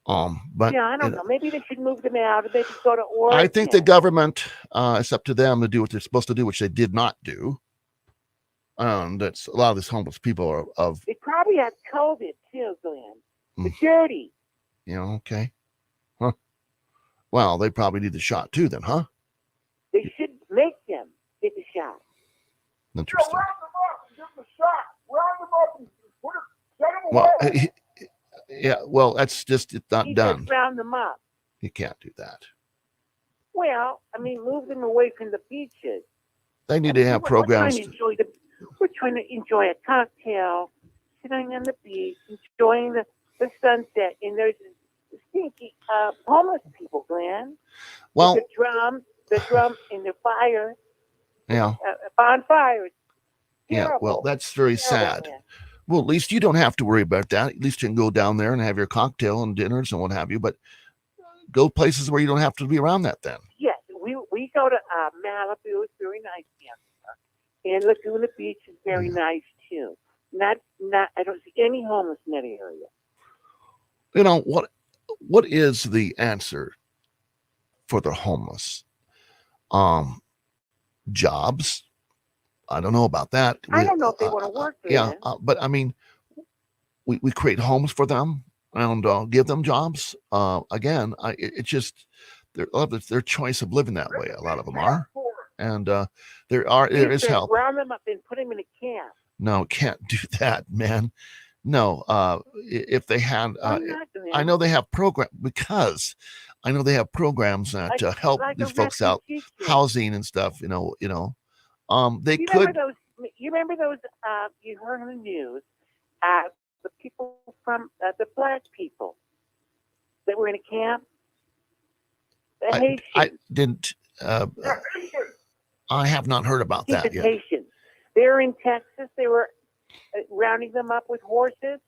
But yeah, I don't know. Maybe they should move them out, or they should go to Oregon. I think the government, it's up to them to do what they're supposed to do, which they did not do. That's a lot of these homeless people are of. They probably have COVID too, Glenn. They're dirty. You know, okay. Huh. Well, they probably need the shot too, then, huh? They should make them get the shot. Interesting. Round them up and give them a shot. Round them up and set them away. Well, yeah. Well, that's just it's not done. Just round them up. You can't do that. Well, I mean, move them away from the beaches. They need to have programs. We're trying to enjoy a cocktail, sitting on the beach, enjoying the sunset, and there's stinky homeless people, Glenn. Well, the drum, and the fire. Yeah. Bonfires. Yeah. Well, that's very sad. Man. Well, at least you don't have to worry about that. At least you can go down there and have your cocktail and dinners and what have you. But go places where you don't have to be around that. Then. Yes, we go to Malibu. It's very nice here, and Laguna Beach is very nice too. Not. I don't see any homeless in that area. You know what is the answer for the homeless? Jobs. I don't know about that. I don't know if they want to work there. Yeah, but I mean, we create homes for them and give them jobs. Again, it's just their choice of living that way. A lot of them are, and there is help. Round them up and put them in a camp. No, can't do that, man. No, if they had, I know they have programs that help these folks out, housing and stuff. They could. You remember those? You heard on the news, the people from the black people that were in a camp. I didn't. I have not heard about that yet. Haitians. They're in Texas. They were rounding them up with horses.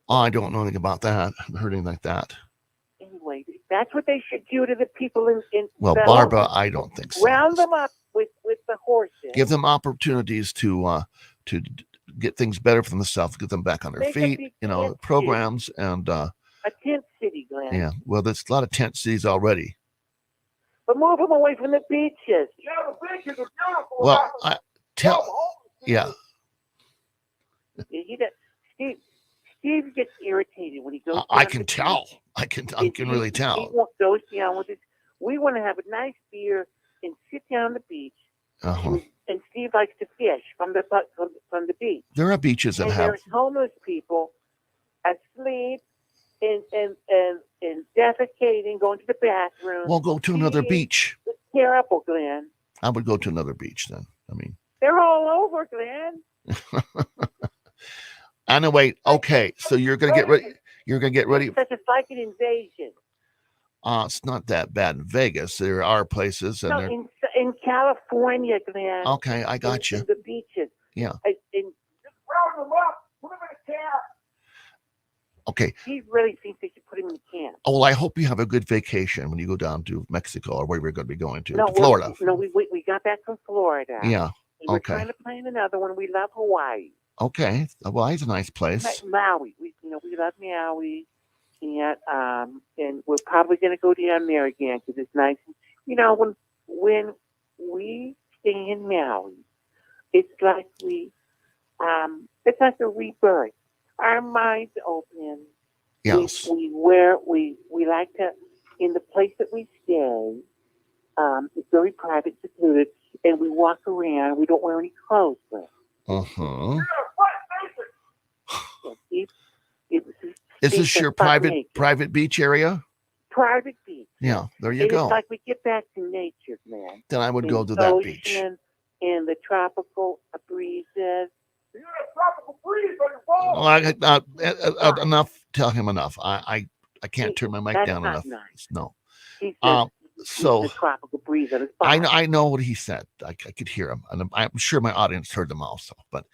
I don't know anything about that. I haven't heard anything like that. Anyway, that's what they should do to the people in well, Barbara, I don't think so. Round them up with the horses. Give them opportunities to get things better for themselves, get them back on their feet. Programs and a tent city, Glenn. Yeah, well, there's a lot of tent cities already. But move them away from the beaches. Yeah, the beaches are beautiful. Well, yeah. Steve gets irritated when he goes. I can tell. I can really tell. He goes down with it. We want to have a nice beer and sit down on the beach. Uh-huh. And Steve likes to fish from the beach. There are beaches that have. There's homeless people asleep and defecating, going to the bathroom. Well, go to another beach. It's terrible, Glenn. I would go to another beach then. I mean. They're all over, Glenn. Anyway, okay, so you're gonna get ready. You're gonna get ready. It's such a psychic invasion. It's not that bad in Vegas. There are places, and in California, Glenn. Okay, I got you. The beaches. Yeah. Just round them up. Put them in a camp. Okay. He really thinks they should put him in a camp. Oh, well, I hope you have a good vacation when you go down to Mexico or where we're going to be going to. No, Florida. We got back from Florida. Yeah. We're trying to plan another one. We love Hawaii. Okay, Hawaii's a nice place. Maui, we love Maui, and we're probably going to go down there again because it's nice. When we stay in Maui, it's like it's like a rebirth. Our minds open. Yes. We like to, in the place that we stay. It's very private, secluded, and we walk around. We don't wear any clothes, but. Uh-huh. Is this your private beach area? private beach. Yeah, there you And go. It's like we get back to nature, man. Then I would The go to that beach. ocean and the tropical breezes. You got a tropical breeze on your balls. Enough. Tell him enough. I can't turn my mic That's down not enough. nice. No. He says So the tropical breeze on his body. I know what he said. I could hear him, and I'm sure my audience heard them also. But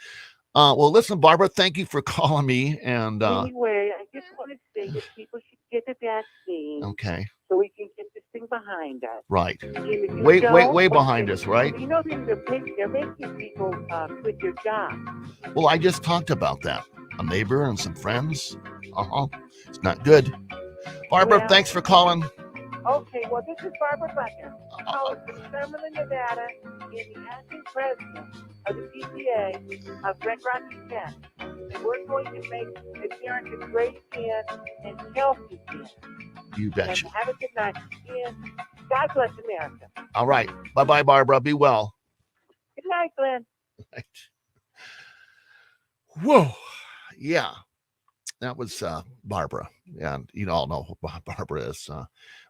well, listen, Barbara, thank you for calling me. And anyway, I just want to say that people should get the vaccine. Okay. So we can get this thing behind us. Right. Way behind us, right? You know, they're making people quit their jobs. Well, I just talked about that. A neighbor and some friends. It's not good. Barbara, thanks for calling. Okay, well, this is Barbara Butler, calling from Summerlin, Nevada, and the acting president of the PTA of Red Rocky Tech. And we're going to make America great again and healthy again. You betcha. And have a good night. And God bless America. All right. Bye-bye, Barbara. Be well. Good night, Glenn. Right. Whoa. Yeah. That was Barbara. And you all know who Barbara is.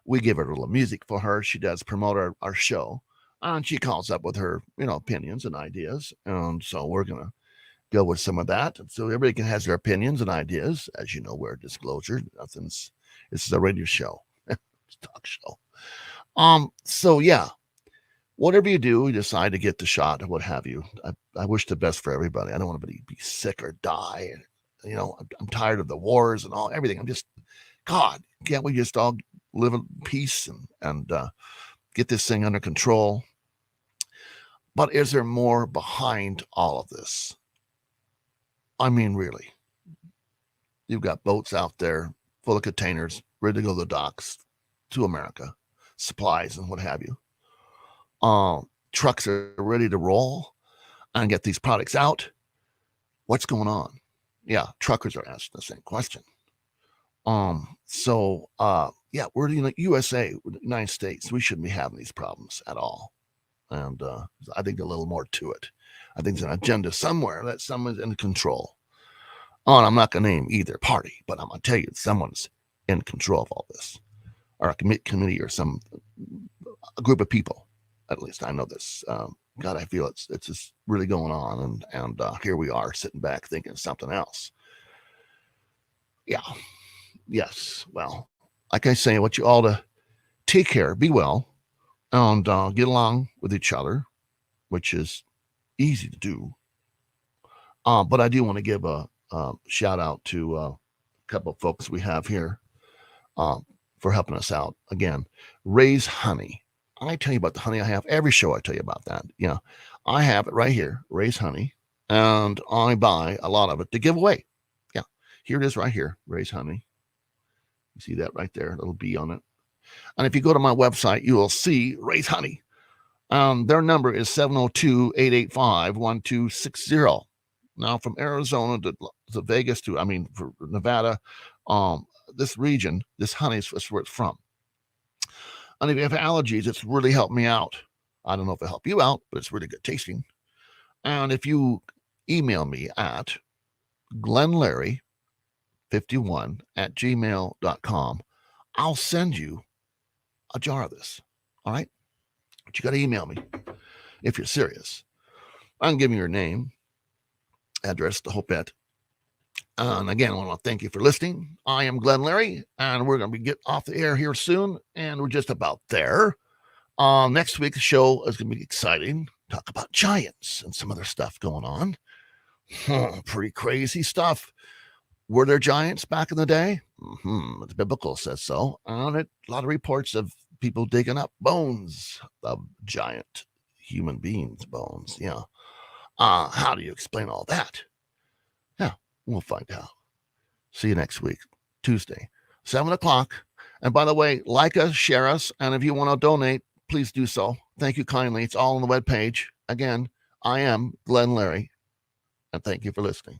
We give her a little music for her. She does promote our show. And she calls up with her, opinions and ideas. And so we're going to go with some of that. So everybody has their opinions and ideas. As you know, we're disclosure. This is a radio show. It's a talk show. So yeah. Whatever you do, you decide to get the shot or what have you. I wish the best for everybody. I don't want anybody to be sick or die. I'm tired of the wars and everything. I'm just, God, can't we just all live in peace and get this thing under control? But is there more behind all of this? I mean, really, you've got boats out there full of containers ready to go to the docks to America, supplies and what have you. Trucks are ready to roll and get these products out. What's going on? Yeah, truckers are asking the same question. Yeah, we're in the USA, the United States. We shouldn't be having these problems at all. And I think a little more to it. I think there's an agenda somewhere that someone's in control. And I'm not going to name either party, but I'm going to tell you someone's in control of all this, or a committee or a group of people. At least I know this. God, I feel it's just really going on, and here we are sitting back thinking of something else. Yeah. Yes. Well, like I say, what you all to take care, be well, and get along with each other, which is easy to do. But I do want to give a shout out to a couple of folks we have here for helping us out. Again, Raise Honey. I tell you about the honey I have. Every show I tell you about that. I have it right here, Raise Honey, and I buy a lot of it to give away. Yeah, here it is right here, Raise Honey. You see that right there, little bee on it. And if you go to my website, you will see Raise Honey. Their number is 702-885-1260. Now, from Arizona to Vegas for Nevada, this region, this honey is where it's from. And if you have allergies, it's really helped me out. I don't know if it'll help you out, but it's really good tasting. And if you email me at glennlarry51@gmail.com, I'll send you a jar of this. All right? But you got to email me if you're serious. I can give you your name, address, the whole bit. And again, I want to thank you for listening. I am Glenn Larry, and we're going to get off the air here soon, and we're just about there. Next week's show is going to be exciting. Talk about giants and some other stuff going on. Pretty crazy stuff. Were there giants back in the day? The biblical says so. And a lot of reports of people digging up bones of giant human beings' bones. Yeah. How do you explain all that? Yeah, we'll find out. See you next week, Tuesday, 7:00. And by the way, like us, share us, and if you want to donate, please do so. Thank you kindly. It's all on the webpage. Again, I am Glenn Larry, and thank you for listening.